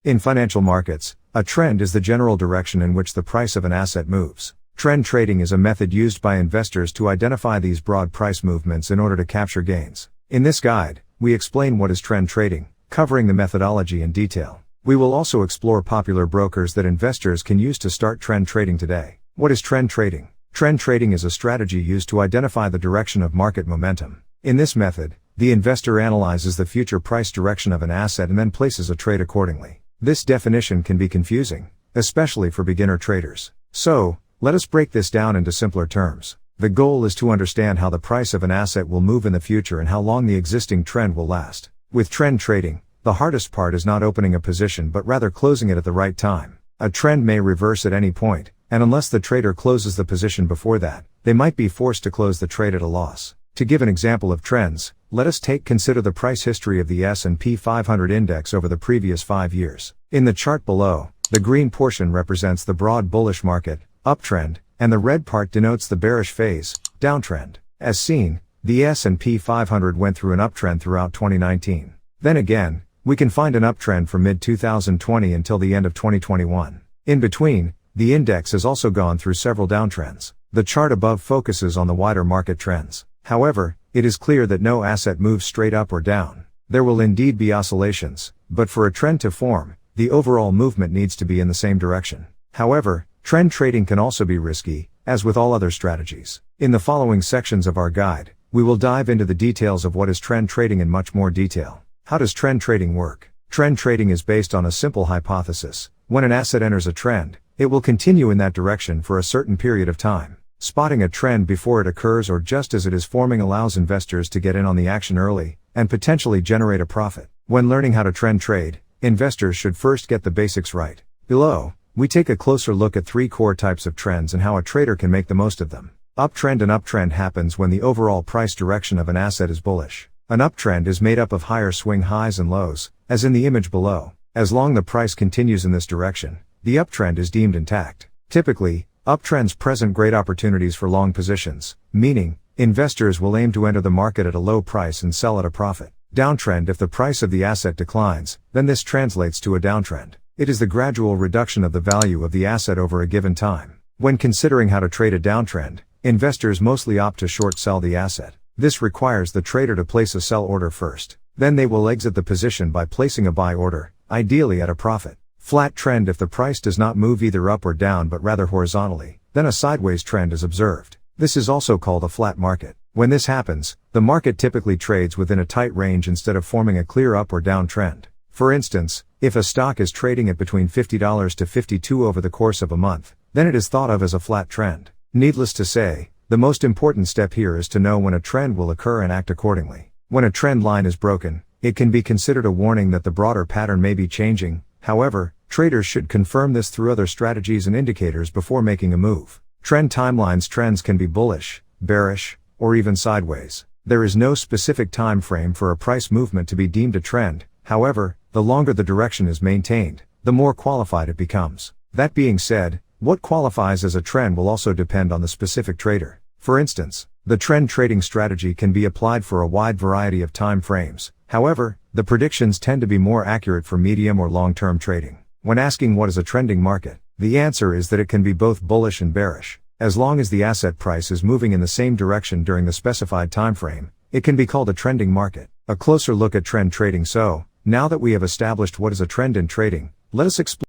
In financial markets, a trend is the general direction in which the price of an asset moves. Trend trading is a method used by investors to identify these broad price movements in order to capture gains. In this guide, we explain what is trend trading, covering the methodology in detail. We will also explore popular brokers that investors can use to start trend trading today. What is trend trading? Trend trading is a strategy used to identify the direction of market momentum. In this method, the investor analyzes the future price direction of an asset and then places a trade accordingly. This definition can be confusing, especially for beginner traders. So, let us break this down into simpler terms. The goal is to understand how the price of an asset will move in the future and how long the existing trend will last. With trend trading, the hardest part is not opening a position but rather closing it at the right time. A trend may reverse at any point, and unless the trader closes the position before that, they might be forced to close the trade at a loss. To give an example of trends, let us consider the price history of the S&P 500 index over the previous 5 years. In the chart below, the green portion represents the broad bullish market, uptrend, and the red part denotes the bearish phase, downtrend. As seen, the S&P 500 went through an uptrend throughout 2019. Then again, we can find an uptrend from mid-2020 until the end of 2021. In between, the index has also gone through several downtrends. The chart above focuses on the wider market trends. However, it is clear that no asset moves straight up or down. There will indeed be oscillations, but for a trend to form, the overall movement needs to be in the same direction. However, trend trading can also be risky, as with all other strategies. In the following sections of our guide, we will dive into the details of what is trend trading in much more detail. How does trend trading work? Trend trading is based on a simple hypothesis. When an asset enters a trend, it will continue in that direction for a certain period of time. Spotting a trend before it occurs or just as it is forming allows investors to get in on the action early, and potentially generate a profit. When learning how to trend trade, investors should first get the basics right. Below, we take a closer look at 3 core types of trends and how a trader can make the most of them. Uptrend. An uptrend happens when the overall price direction of an asset is bullish. An uptrend is made up of higher swing highs and lows, as in the image below. As long as the price continues in this direction, the uptrend is deemed intact. Typically, uptrends present great opportunities for long positions, meaning, investors will aim to enter the market at a low price and sell at a profit. Downtrend. If the price of the asset declines, then this translates to a downtrend. It is the gradual reduction of the value of the asset over a given time. When considering how to trade a downtrend, investors mostly opt to short sell the asset. This requires the trader to place a sell order first. Then they will exit the position by placing a buy order, ideally at a profit. Flat trend. If the price does not move either up or down but rather horizontally, then a sideways trend is observed. This is also called a flat market. When this happens, the market typically trades within a tight range instead of forming a clear up or down trend. For instance, if a stock is trading at between $50 to $52 over the course of a month, then it is thought of as a flat trend. Needless to say, the most important step here is to know when a trend will occur and act accordingly. When a trend line is broken, it can be considered a warning that the broader pattern may be changing. However, traders should confirm this through other strategies and indicators before making a move. Trend timelines. Trends can be bullish, bearish, or even sideways. There is no specific time frame for a price movement to be deemed a trend. However, the longer the direction is maintained, the more qualified it becomes. That being said, what qualifies as a trend will also depend on the specific trader. For instance, the trend trading strategy can be applied for a wide variety of time frames. However, the predictions tend to be more accurate for medium or long-term trading. When asking what is a trending market, the answer is that it can be both bullish and bearish. As long as the asset price is moving in the same direction during the specified time frame, it can be called a trending market. A closer look at trend trading. So, now that we have established what is a trend in trading, let us explore